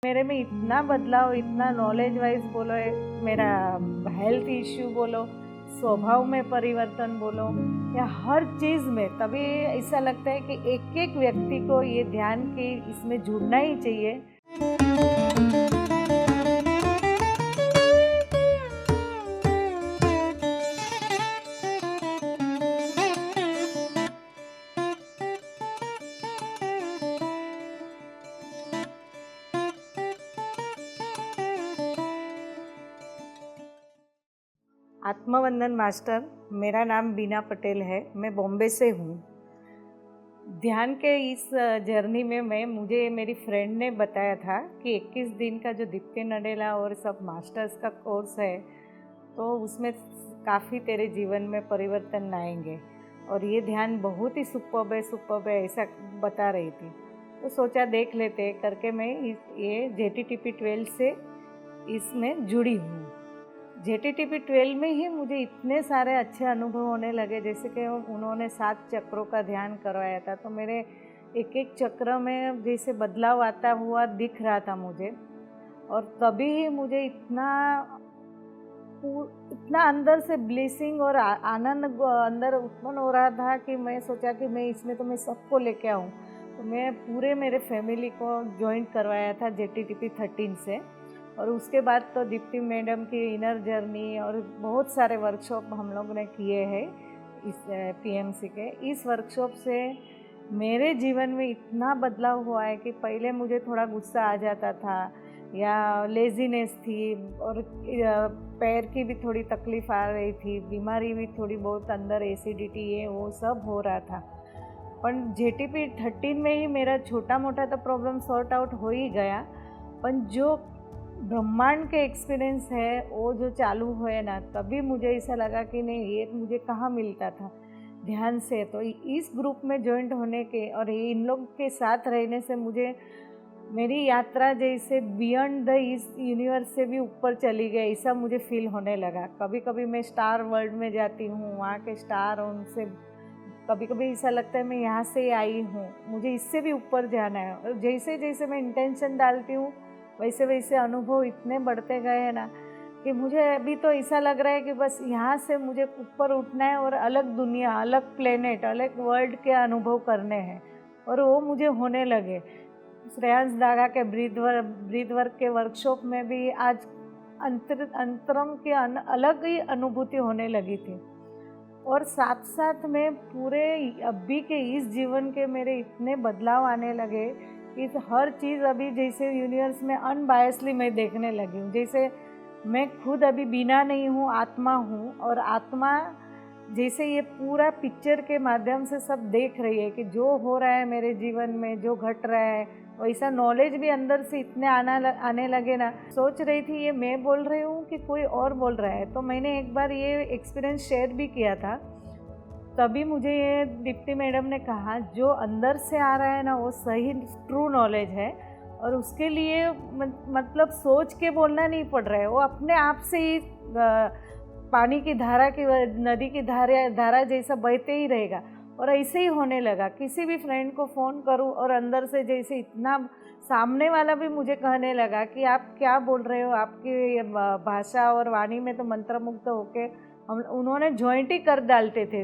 मेरे में इतना बदलाव, इतना नॉलेज वाइज बोलो, मेरा हेल्थ इश्यू बोलो, स्वभाव में परिवर्तन बोलो, या हर चीज़ में, तभी ऐसा लगता है कि एक एक व्यक्ति को ये ध्यान कि इसमें जुड़ना ही चाहिए। आत्मवंदन मास्टर, मेरा नाम बीना पटेल है, मैं बॉम्बे से हूँ। ध्यान के इस जर्नी में मुझे मेरी फ्रेंड ने बताया था कि 21 दिन का जो दीप्ति नडेला और सब मास्टर्स का कोर्स है, तो उसमें काफ़ी तेरे जीवन में परिवर्तन आएंगे और ये ध्यान बहुत ही सुपर्ब है ऐसा बता रही थी। तो सोचा देख लेते करके मैं ये JTTP 12 से इसमें जुड़ी हूँ। JTTP 12 में ही मुझे इतने सारे अच्छे अनुभव होने लगे, जैसे कि उन्होंने 7 चक्रों का ध्यान करवाया था, तो मेरे एक एक चक्र में जैसे बदलाव आता हुआ दिख रहा था मुझे। और तभी ही मुझे इतना अंदर से ब्लेसिंग और आनंद अंदर उत्पन्न हो रहा था कि मैं सोचा कि मैं इसमें तो मैं सबको लेके आऊँ। तो मैं पूरे मेरे फैमिली को ज्वाइन करवाया था JTTP 13 से। और उसके बाद तो दीप्ति मैडम की इनर जर्नी और बहुत सारे वर्कशॉप हम लोग ने किए हैं इस PMC के। इस वर्कशॉप से मेरे जीवन में इतना बदलाव हुआ है कि पहले मुझे थोड़ा गुस्सा आ जाता था या लेज़ीनेस थी और पैर की भी थोड़ी तकलीफ़ आ रही थी, बीमारी भी थोड़ी बहुत अंदर, एसिडिटी ये वो सब हो रहा था। पर JTTP 13 में ही मेरा छोटा मोटा तो प्रॉब्लम सॉर्ट आउट हो ही गया, पर जो ब्रह्मांड के एक्सपीरियंस है वो जो चालू हुए ना, तभी मुझे ऐसा लगा कि नहीं, ये मुझे कहाँ मिलता था ध्यान से। तो इस ग्रुप में ज्वाइंट होने के और इन लोग के साथ रहने से मुझे मेरी यात्रा जैसे बियॉन्ड द इस यूनिवर्स से भी ऊपर चली गई, ऐसा मुझे फील होने लगा। कभी कभी मैं स्टार वर्ल्ड में जाती हूँ, वहाँ के स्टार, उनसे कभी कभी ऐसा लगता है मैं यहाँ से आई हूँ, मुझे इससे भी ऊपर जाना है। और जैसे जैसे मैं इंटेंशन डालती हूँ वैसे वैसे अनुभव इतने बढ़ते गए हैं ना कि मुझे अभी तो ऐसा लग रहा है कि बस यहाँ से मुझे ऊपर उठना है और अलग दुनिया, अलग प्लेनेट, अलग वर्ल्ड के अनुभव करने हैं। और वो मुझे होने लगे। श्रेयांश दागा के ब्रीथ वर्क के वर्कशॉप में भी आज अंतरम की अलग ही अनुभूति होने लगी थी। और साथ साथ में पूरे अभी के इस जीवन के मेरे इतने बदलाव आने लगे कि हर चीज़ अभी जैसे यूनिवर्स में अनबायसली मैं देखने लगी हूँ। जैसे मैं खुद अभी बीना नहीं हूँ, आत्मा हूँ, और आत्मा जैसे ये पूरा पिक्चर के माध्यम से सब देख रही है कि जो हो रहा है मेरे जीवन में, जो घट रहा है, वैसा नॉलेज भी अंदर से इतने आने लगे ना। सोच रही थी ये मैं बोल रही हूँ कि कोई और बोल रहा है। तो मैंने एक बार ये एक्सपीरियंस शेयर भी किया था, तभी मुझे ये दीप्ति मैडम ने कहा जो अंदर से आ रहा है ना वो सही ट्रू नॉलेज है, और उसके लिए मतलब सोच के बोलना नहीं पड़ रहा है, वो अपने आप से ही पानी की धारा की, नदी की धारा जैसा बहते ही रहेगा। और ऐसे ही होने लगा। किसी भी फ्रेंड को फ़ोन करूं और अंदर से जैसे इतना, सामने वाला भी मुझे कहने लगा कि आप क्या बोल रहे हो, आपकी भाषा और वाणी में तो मंत्रमुग्ध होके हम उन्होंने ज्वाइंट ही कर डालते थे।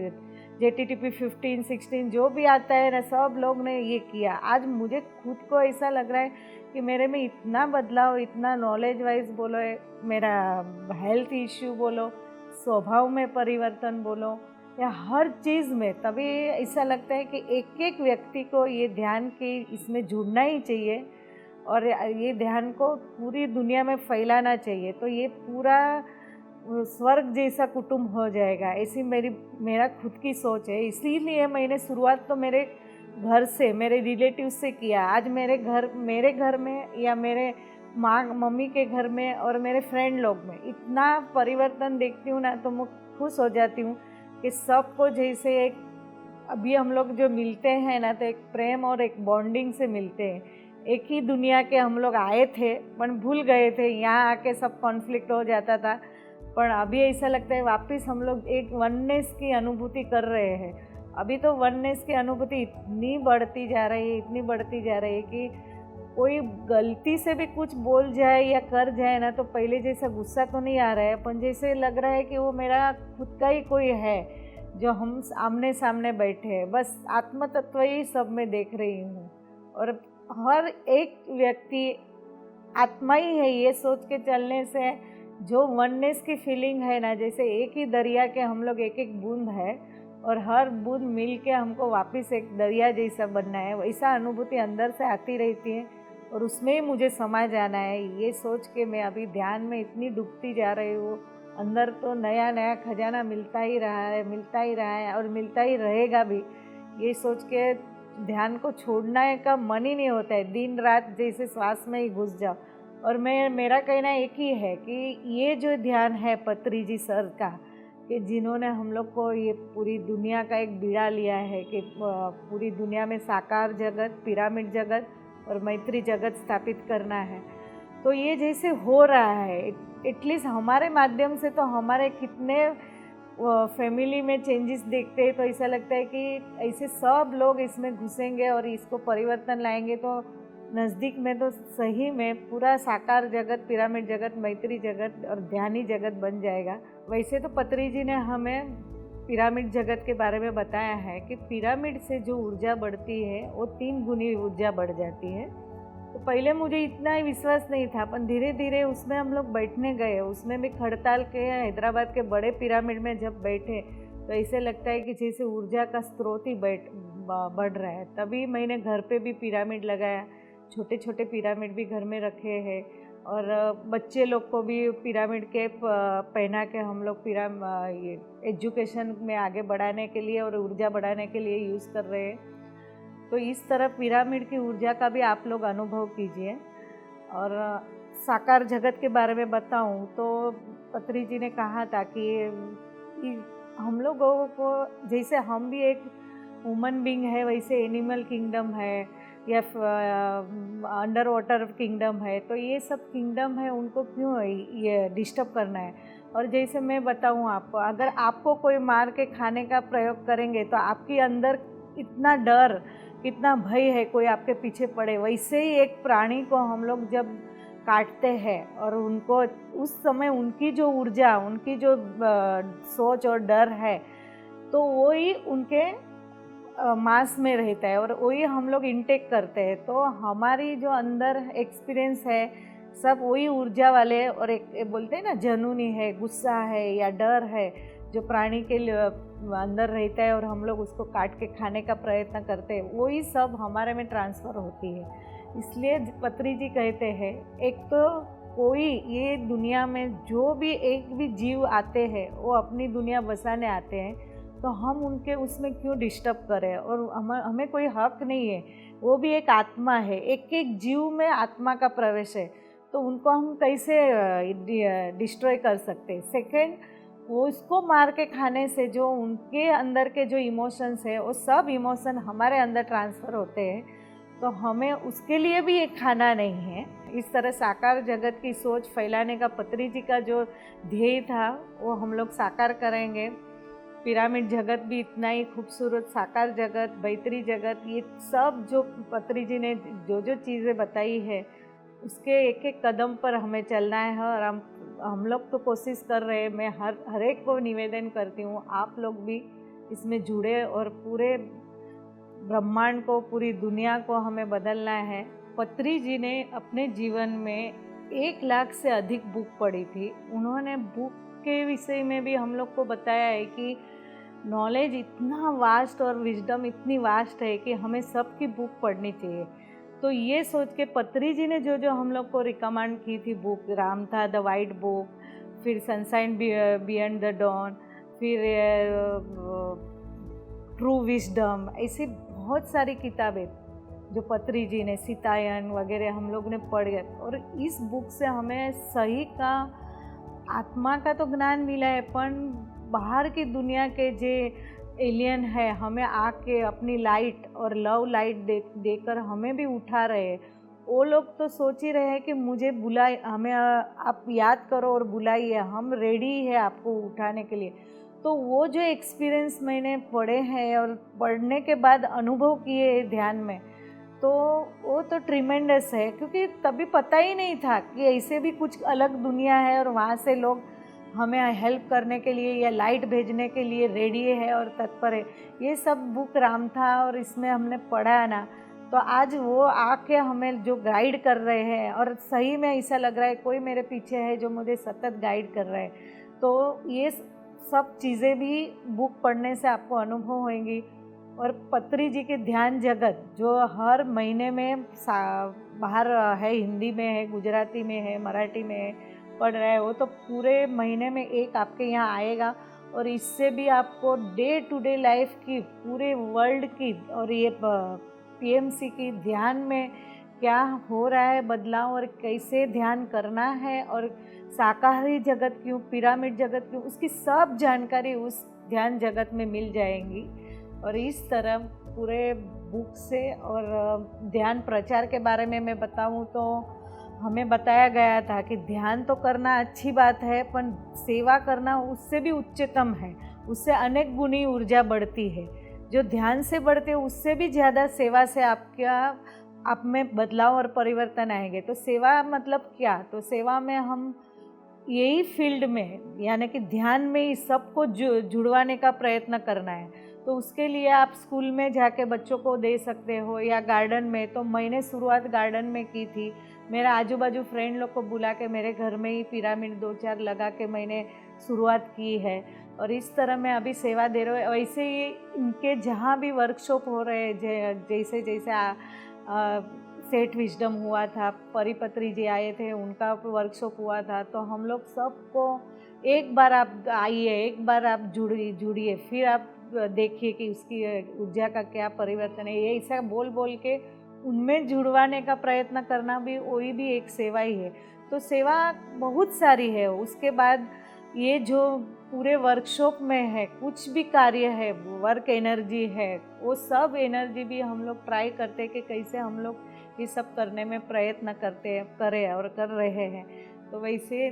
JTTP 15, 16 जो भी आता है ना, सब लोग ने ये किया। आज मुझे खुद को ऐसा लग रहा है कि मेरे में इतना बदलाव, इतना नॉलेज वाइज बोलो, मेरा हेल्थ इश्यू बोलो, स्वभाव में परिवर्तन बोलो, या हर चीज़ में, तभी ऐसा लगता है कि एक एक व्यक्ति को ये ध्यान की इसमें जुड़ना ही चाहिए और ये ध्यान को पूरी दुनिया में फैलाना चाहिए। तो ये पूरा स्वर्ग जैसा कुटुंब हो जाएगा, ऐसी मेरा खुद की सोच है। इसीलिए मैंने शुरुआत तो मेरे घर से, मेरे रिलेटिव से किया। आज मेरे घर में या मेरे मम्मी के घर में और मेरे फ्रेंड लोग में इतना परिवर्तन देखती हूँ ना, तो मैं खुश हो जाती हूँ कि सबको जैसे एक, अभी हम लोग जो मिलते हैं ना, तो एक प्रेम और एक बॉन्डिंग से मिलते हैं। एक ही दुनिया के हम लोग आए थे पर भूल गए थे, यहाँ आके सब कॉन्फ्लिक्ट हो जाता था, पर अभी ऐसा लगता है वापस हम लोग एक वननेस की अनुभूति कर रहे हैं। अभी तो वननेस की अनुभूति इतनी बढ़ती जा रही है कि कोई गलती से भी कुछ बोल जाए या कर जाए ना, तो पहले जैसा गुस्सा तो नहीं आ रहा है, पर जैसे लग रहा है कि वो मेरा खुद का ही कोई है जो हम आमने सामने बैठे हैं। बस आत्म तत्व ही सब में देख रही हूँ, और हर एक व्यक्ति आत्मा ही है, ये सोच के चलने से जो वननेस की फीलिंग है ना, जैसे एक ही दरिया के हम लोग एक एक बूंद है, और हर बूंद मिल के हमको वापस एक दरिया जैसा बनना है, वैसा अनुभूति अंदर से आती रहती है, और उसमें ही मुझे समा जाना है। ये सोच के मैं अभी ध्यान में इतनी डूबती जा रही हूँ। अंदर तो नया नया खजाना मिलता ही रहा है, मिलता ही रहा है, और मिलता ही रहेगा भी। ये सोच के ध्यान को छोड़ने का मन ही नहीं होता है, दिन रात जैसे श्वास में ही घुस जाओ। और मेरा कहना एक ही है कि ये जो ध्यान है पत्री जी सर का, कि जिन्होंने हम लोग को ये पूरी दुनिया का एक बीड़ा लिया है कि पूरी दुनिया में साकार जगत, पिरामिड जगत और मैत्री जगत स्थापित करना है, तो ये जैसे हो रहा है, एटलीस्ट हमारे माध्यम से तो हमारे कितने फैमिली में चेंजेस देखते हैं, तो ऐसा लगता है कि ऐसे सब लोग इसमें घुसेंगे और इसको परिवर्तन लाएंगे, तो नज़दीक में तो सही में पूरा साकार जगत, पिरामिड जगत, मैत्री जगत और ध्यानी जगत बन जाएगा। वैसे तो पत्री जी ने हमें पिरामिड जगत के बारे में बताया है कि पिरामिड से जो ऊर्जा बढ़ती है वो 3 गुनी ऊर्जा बढ़ जाती है। तो पहले मुझे इतना ही विश्वास नहीं था, पर धीरे धीरे उसमें हम लोग बैठने गए, उसमें भी खड़ताल के हैदराबाद के बड़े पिरामिड में जब बैठे तो ऐसे लगता है कि जैसे ऊर्जा का स्रोत ही बढ़ रहा है। तभी मैंने घर पे भी पिरामिड लगाया, छोटे छोटे पिरामिड भी घर में रखे हैं, और बच्चे लोग को भी पिरामिड के पहना के हम लोग ये एजुकेशन में आगे बढ़ाने के लिए और ऊर्जा बढ़ाने के लिए यूज़ कर रहे हैं। तो इस तरह पिरामिड की ऊर्जा का भी आप लोग अनुभव कीजिए। और साकार जगत के बारे में बताऊं तो पत्री जी ने कहा था कि हम लोगों को जैसे हम भी एक ह्यूमन बीइंग है, वैसे एनिमल किंगडम है या अंडर वाटर किंगडम है, तो ये सब किंगडम है, उनको क्यों ये डिस्टर्ब करना है। और जैसे मैं बताऊं आपको, अगर आपको कोई मार के खाने का प्रयोग करेंगे तो आपके अंदर इतना डर, कितना भय है कोई आपके पीछे पड़े, वैसे ही एक प्राणी को हम लोग जब काटते हैं और उनको उस समय उनकी जो ऊर्जा, उनकी जो सोच और डर है, तो वो ही उनके मांस में रहता है और वही हम लोग इंटेक करते हैं। तो हमारी जो अंदर एक्सपीरियंस है सब वही ऊर्जा वाले, और एक बोलते हैं ना जनूनी है, गुस्सा है या डर है जो प्राणी के अंदर रहता है और हम लोग उसको काट के खाने का प्रयत्न करते हैं, वही सब हमारे में ट्रांसफ़र होती है। इसलिए पत्री जी कहते हैं, एक तो कोई ये दुनिया में जो भी एक भी जीव आते हैं वो अपनी दुनिया बसाने आते हैं, तो हम उनके उसमें क्यों डिस्टर्ब करें। और हमें कोई हक नहीं है, वो भी एक आत्मा है, एक एक जीव में आत्मा का प्रवेश है, तो उनको हम कैसे डिस्ट्रॉय कर सकते हैं। सेकेंड, वो उसको मार के खाने से जो उनके अंदर के जो इमोशंस है वो सब इमोशन हमारे अंदर ट्रांसफ़र होते हैं, तो हमें उसके लिए भी एक खाना नहीं है। इस तरह साकार जगत की सोच फैलाने का पत्री जी का जो ध्येय था वो हम लोग साकार करेंगे। पिरामिड जगत भी इतना ही खूबसूरत, साकार जगत, मैत्री जगत, ये सब जो पत्री जी ने जो जो चीज़ें बताई है उसके एक एक कदम पर हमें चलना है। और हम लोग तो कोशिश कर रहे हैं। मैं हर एक को निवेदन करती हूँ, आप लोग भी इसमें जुड़े और पूरे ब्रह्मांड को, पूरी दुनिया को हमें बदलना है। पत्री जी ने अपने जीवन में 1 लाख से अधिक बुक पढ़ी थी। उन्होंने बुक के विषय में भी हम लोग को बताया है कि नॉलेज इतना वास्ट और विजडम इतनी वास्ट है कि हमें सबकी बुक पढ़नी चाहिए। तो ये सोच के पत्री जी ने जो जो हम लोग को रिकमेंड की थी बुक, राम था द वाइट बुक, फिर सनशाइन बियॉन्ड द डॉन, फिर ट्रू विजडम, ऐसी बहुत सारी किताबें जो पत्री जी ने, सीतायन वगैरह हम लोग ने पढ़े। और इस बुक से हमें सही का आत्मा का तो ज्ञान मिला है, पर बाहर की दुनिया के जो एलियन है हमें आके अपनी लाइट और लव लाइट देकर हमें भी उठा रहे हैं। वो लोग तो सोच ही रहे हैं कि मुझे बुलाए, हमें आप याद करो और बुलाइए, हम रेडी है आपको उठाने के लिए। तो वो जो एक्सपीरियंस मैंने पढ़े हैं और पढ़ने के बाद अनुभव किए ध्यान में, तो तो वो तो ट्रिमेंडस है, क्योंकि तभी पता ही नहीं था कि ऐसे भी कुछ अलग दुनिया है और वहाँ से लोग हमें हेल्प करने के लिए या लाइट भेजने के लिए रेडी है और तत्पर है। ये सब बुक राम था और इसमें हमने पढ़ा ना, तो आज वो आके हमें जो गाइड कर रहे हैं, और सही में ऐसा लग रहा है कोई मेरे पीछे है जो मुझे सतत गाइड कर रहा है। तो ये सब चीज़ें भी बुक पढ़ने से आपको अनुभव होंगी। और पत्री जी के ध्यान जगत जो हर महीने में बाहर है, हिंदी में है, गुजराती में है, मराठी में है, पढ़ रहा है वो, तो पूरे महीने में एक आपके यहाँ आएगा। और इससे भी आपको डे टू डे लाइफ की, पूरे वर्ल्ड की, और ये पीएमसी की ध्यान में क्या हो रहा है बदलाव और कैसे ध्यान करना है, और शाकाहारी जगत क्यों, पिरामिड जगत क्यों, उसकी सब जानकारी उस ध्यान जगत में मिल जाएंगी। और इस तरह पूरे बुक से, और ध्यान प्रचार के बारे में मैं बताऊं तो हमें बताया गया था कि ध्यान तो करना अच्छी बात है, पर सेवा करना उससे भी उच्चतम है, उससे अनेक गुनी ऊर्जा बढ़ती है। जो ध्यान से बढ़ते है उससे भी ज़्यादा सेवा से आप में बदलाव और परिवर्तन आएंगे। तो सेवा मतलब क्या, तो सेवा में हम यही फील्ड में, यानी कि ध्यान में ही सबको जुड़वाने का प्रयत्न करना है। तो उसके लिए आप स्कूल में जाके बच्चों को दे सकते हो, या गार्डन में। तो मैंने शुरुआत गार्डन में की थी, मेरा आजू बाजू फ्रेंड लोग को बुला के मेरे घर में ही पिरामिड 2-4 लगा के मैंने शुरुआत की है। और इस तरह मैं अभी सेवा दे रहा हूँ। वैसे ही इनके जहाँ भी वर्कशॉप हो रहे हैं, जैसे सेठ विजडम हुआ था, परिपत्री जी आए थे, उनका वर्कशॉप हुआ था, तो हम लोग सबको एक बार आप आइए, एक बार आप जुड़िए, फिर आप देखिए कि उसकी ऊर्जा का क्या परिवर्तन है। ये ऐसा बोल बोल के उनमें जुड़वाने का प्रयत्न करना भी वही भी एक सेवा ही है। तो सेवा बहुत सारी है। उसके बाद ये जो पूरे वर्कशॉप में है, कुछ भी कार्य है, वर्क एनर्जी है, वो सब एनर्जी भी हम लोग ट्राई करते हैं कि कैसे हम लोग ये सब करने में प्रयत्न करें और कर रहे हैं। तो वैसे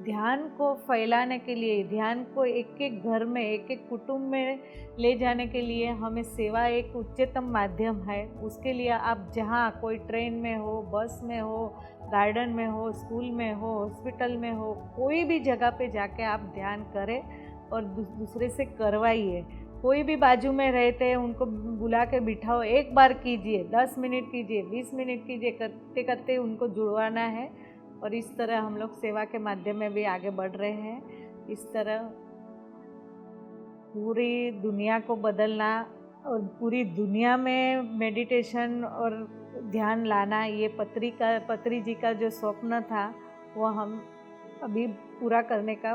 ध्यान को फैलाने के लिए, ध्यान को एक एक घर में, एक एक कुटुंब में ले जाने के लिए हमें सेवा एक उच्चतम माध्यम है। उसके लिए आप जहाँ, कोई ट्रेन में हो, बस में हो, गार्डन में हो, स्कूल में हो, हॉस्पिटल में हो, कोई भी जगह पे जाके आप ध्यान करें और दूसरे से करवाइए। कोई भी बाजू में रहते हैं उनको बुला के बिठाओ, एक बार कीजिए, 10 मिनट कीजिए, 20 मिनट कीजिए, करते करते उनको जुड़वाना है। और इस तरह हम लोग सेवा के माध्यम में भी आगे बढ़ रहे हैं। इस तरह पूरी दुनिया को बदलना और पूरी दुनिया में मेडिटेशन और ध्यान लाना, ये पत्री जी का जो स्वप्न था वो हम अभी पूरा करने का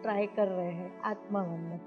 ट्राई कर रहे हैं। आत्मवंदन।